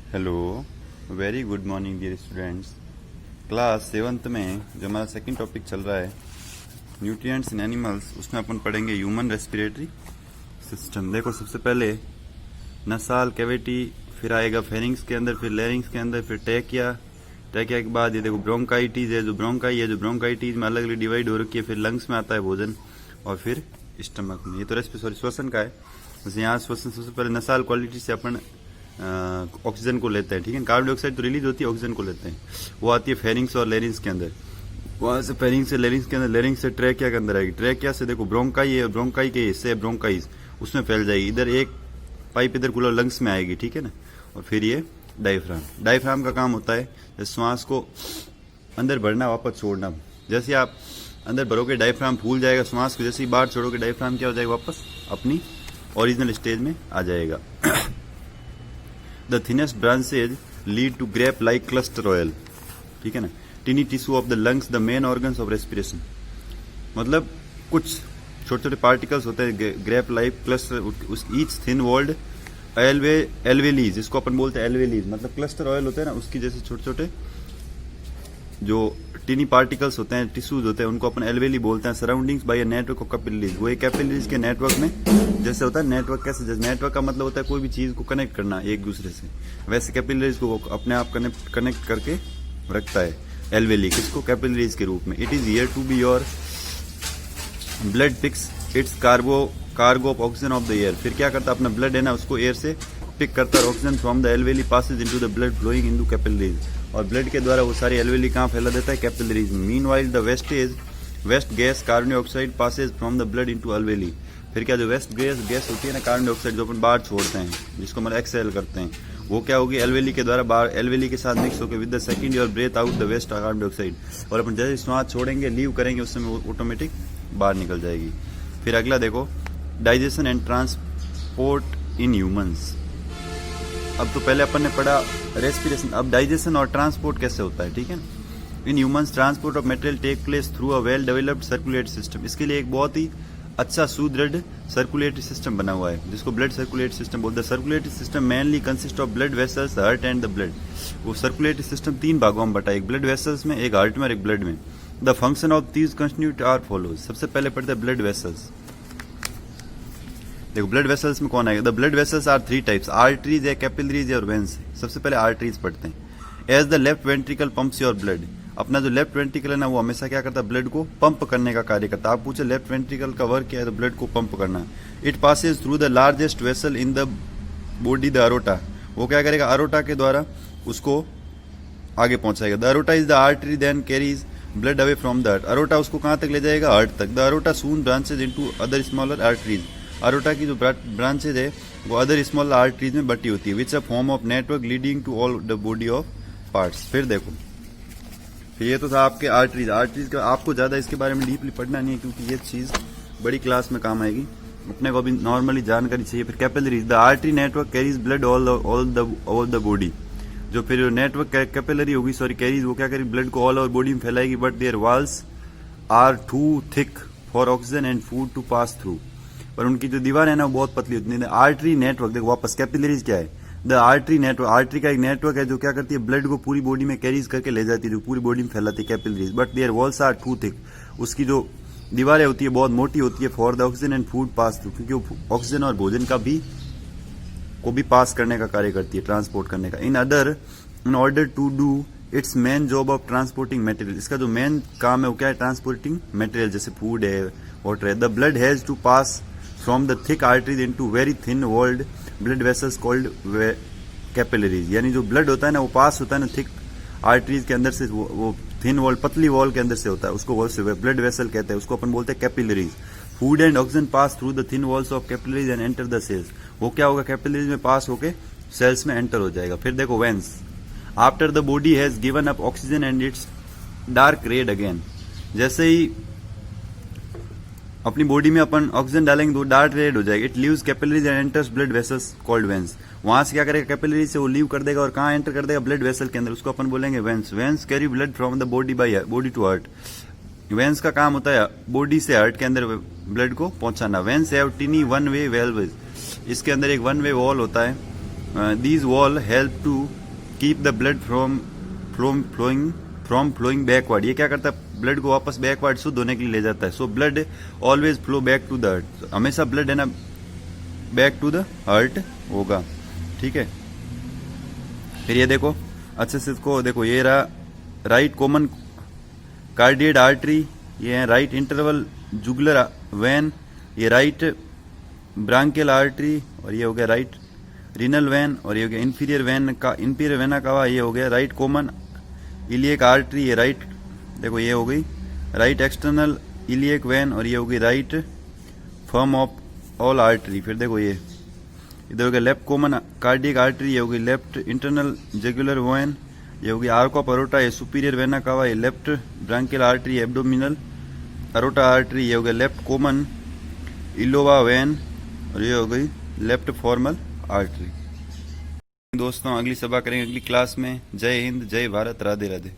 Hello, very good morning dear students. Class 7th में जो हमारा सेकंड टॉपिक चल रहा है न्यूट्रिएंट्स इन एनिमल्स, उसमें अपन पढ़ेंगे ह्यूमन रेस्पिरेटरी सिस्टम। देखो, सबसे पहले नसाल कैविटी, फिर आएगा फेरिंग्स के अंदर, फिर लेरिंग्स के अंदर, फिर टैकिया के बाद ये देखो ब्रोंकाइटिस है, जो ब्रोंकाइटिस में अलग अलग डिवाइड हो रखी है, फिर लंग्स में आता है भोजन, और फिर स्टमक में। ये तो श्वसन का है। जैसे यहाँ श्वसन सबसे पहले नसाल क्वालिटी से अपन ऑक्सीजन को लेते हैं, ठीक है। कार्बन डाइऑक्साइड तो रिलीज होती है, ऑक्सीजन को लेते हैं। वो आती है फेरिंग्स और लेरिंग्स के अंदर। वहां से फेरिंग्स से लेरिंग्स के अंदर, लेरिंग्स से ट्रैकिया के अंदर आएगी। ट्रैकिया से देखो ब्रोंकाई है, ब्रोंकाई के हिस्से ब्रोंकाइस उसमें फैल जाएगी। इधर एक पाइप इधर खुला लंग्स में आएगी, ठीक है ना। और फिर ये डायफ्राम का काम होता है श्वास को अंदर भरना, वापस छोड़ना। जैसे आप अंदर भरोगे डायफ्राम फूल जाएगा, श्वास को जैसे ही बाहर छोड़ोगे डायफ्राम क्या हो जाएगा, वापस अपनी ओरिजिनल स्टेज में आ जाएगा। The thinnest branches lead to grape like cluster oil, ठीक है ना। Tiny tissue of the lungs the main organs of respiration, मतलब कुछ छोटे छोटे पार्टिकल्स होते हैं grape like cluster, each thin walled alveoli, इसको अपन बोलते हैं एल्वेलीज, मतलब क्लस्टर ऑयल होते हैं ना, उसकी जैसे छोटे छोटे जो टिनी पार्टिकल्स होते हैं, टिश्यूज होते हैं, उनको अपन एल्वेली बोलते हैं। Surroundings by a network of capillaries, वो एक कैपिलरीज के नेटवर्क में जैसे होता है नेटवर्क, कैसे जैसे नेटवर्क का मतलब होता है कोई भी चीज को कनेक्ट करना एक दूसरे से, वैसे कैपिलरीज को अपने आप कनेक्ट करके रखता है एल्वेली, किसको, कैपिलरीज के रूप में। It is here to be your blood picks its cargo of oxygen of the air. फिर क्या करता है, अपना ब्लड है ना उसको एयर से पिक करता है, oxygen from the alveoli passes into the blood flowing into capillaries, और ब्लड के द्वारा वो सारी एल्वेली कहाँ फैला देता है, कैपिलरीज में। Meanwhile the waste gas carbon dioxide passes from the blood into alveoli. फिर क्या, जो वेस्ट गैस होती है ना कार्बन डाइऑक्साइड, जो अपन बाहर छोड़ते हैं, जिसको मतलब एक्सहेल करते हैं, वो क्या होगी, एल्वेली के द्वारा बाहर, एल्वेली के साथ मिक्स होकर with the second your breath out the waste carbon dioxide, और अपन जैसे श्वास छोड़ेंगे, लीव करेंगे, उस समय ऑटोमेटिक बाहर निकल जाएगी। फिर अगला देखो, digestion and transport in humans. अब तो पहले अपन ने पढ़ा रेस्पिरेशन, अब डाइजेशन और ट्रांसपोर्ट कैसे होता है, ठीक है। In humans transport of material take place through a well developed circulatory system. इसके लिए एक बहुत ही अच्छा सुदृढ़ सर्कुलेटरी सिस्टम बना हुआ है, जिसको ब्लड सर्कुलेटरी सिस्टम बोलते हैं। Circulatory system mainly consist of blood vessels, heart and the blood. वो सर्कुलेटरी सिस्टम 3 भागों में बटा है, एक ब्लड वेसल्स में, एक हार्ट में और एक ब्लड में। The function of these constituent are follows. सबसे पहले पढ़ते हैं ब्लड वेसल्स। देखो ब्लड वेसल्स में कौन आएगा, the blood vessels are 3 types, arteries है, कैपिलरीज है और वेन्स है। सबसे पहले आर्टरीज पढ़ते हैं। As the left ventricle pumps your blood, अपना जो लेफ्ट वेंट्रिकल है ना, वो हमेशा क्या करता है, ब्लड को पंप करने का कार्य करता है। आप पूछे लेफ्ट वेंट्रिकल का वर्क क्या है, तो ब्लड को पंप करना। It passes through the largest vessel in the body the aorta, वो क्या करेगा, अरोटा के द्वारा उसको आगे पहुंचाएगा। The aorta is the artery then carries blood away from the heart, aorta उसको कहां तक ले जाएगा, हार्ट तक। The aorta soon branches into other smaller arteries, aorta की जो ब्रांचेज है वो अदर स्मॉल आर्टरीज में बटी होती है, which a form of network leading to all the body of parts. फिर देखो, फिर ये तो था आपके आर्टरीज का, आपको ज्यादा इसके बारे में डीपली पढ़ना नहीं है, क्योंकि ये चीज बड़ी क्लास में काम आएगी, अपने को अभी नॉर्मली जानकारी चाहिए। फिर capillaries, the artery network carries blood all the body, जो फिर नेटवर्क कैपिलरी होगी, सॉरी कैरीज, वो क्या करेगी, ब्लड को ऑल ओवर बॉडी में फैलाएगी, but their walls are too thick for oxygen and food to pass through, पर उनकी जो दीवार है ना वो बहुत पतली होती है। आर्टरी नेटवर्क, देखो वापस कैपिलरीज क्या है, द आर्टरी नेटवर्क, आर्टरी का एक नेटवर्क है जो क्या करती है, ब्लड को पूरी बॉडी में कैरीज करके ले जाती है, जो पूरी बॉडी में फैलाती है capillaries. But their walls are too thick, उसकी जो दीवारें होती है बहुत मोटी होती है, for the oxygen and food pass through, क्योंकि वो ऑक्सीजन और भोजन का भी पास करने का कार्य करती है, ट्रांसपोर्ट करने का। In order to do its main job of transporting material, इसका जो मेन काम है वो क्या है, ट्रांसपोर्टिंग मटेरियल, जैसे फूड है, वाटर है। The blood has to pass from the thick arteries into very thin walled blood vessels called capillaries, यानी जो ब्लड होता है ना वो पास होता है ना थिक आर्टरीज के अंदर से, वो थिन वॉल, पतली वॉल के अंदर से होता है, उसको ब्लड वेसल कहते हैं, उसको अपन बोलते हैं capillaries. Food and oxygen pass through the thin walls of capillaries and enter the cells, वो क्या होगा, कैपिलरीज में पास होके सेल्स में एंटर हो जाएगा। फिर देखो veins, after the body has given up oxygen and it's dark red again, जैसे ही अपनी बॉडी में अपन ऑक्सीजन डालेंगे तो डार्क रेड हो जाएगा। It leaves capillaries and enters blood vessels called veins, वहां से क्या करेगा, कैपिलरीज से वो लीव कर देगा और कहां एंटर कर देगा, ब्लड वेसल के अंदर, उसको अपन बोलेंगे veins. Veins carry blood from the body by body to heart, veins का काम होता है बॉडी से हार्ट के अंदर ब्लड को पहुंचाना। Veins have टिनी one way valves, इसके अंदर एक वन वे वॉल होता है, these wall help to keep the blood from flowing backward. ये क्या करता है, ब्लड को वापस बैकवर्ड शुद्ध होने के लिए ले जाता है. So blood always flow back to the heart. हमेशा ब्लड है ना बैक टू द हार्ट होगा. ठीक है. फिर ये देखो अच्छे से इसको देखो, ये रहा राइट कॉमन कार्डियड आर्टरी, ये है राइट इंटरवल जुगुलर वेन, ये राइट ब्रांकियल आर्टरी, और ये हो गया राइट रीनल वेन, और ये हो गया इंफीरियर वेना कावा, ये हो गया राइट कॉमन इलियक आर्टरी, ये राइट देखो ये हो गई राइट एक्सटर्नल इलियक वेन, और ये हो गई right firm of all artery. फिर देखो ये इधर हो गया लेफ्ट कॉमन कार्डियक आर्टरी, ये हो गई लेफ्ट इंटरनल जुगुलर वेन, ये हो गई आर्को ऑफ अरोटा, ये सुपीरियर वेना कावा, ये left branchial artery abdominal aorta artery, ये हो गया लेफ्ट कॉमन इलोवा वेन, और ये हो गई लेफ्ट फॉर्मल आर्टरी. दोस्तों अगली सभा करेंगे अगली क्लास में. जय हिंद, जय भारत, राधे राधे.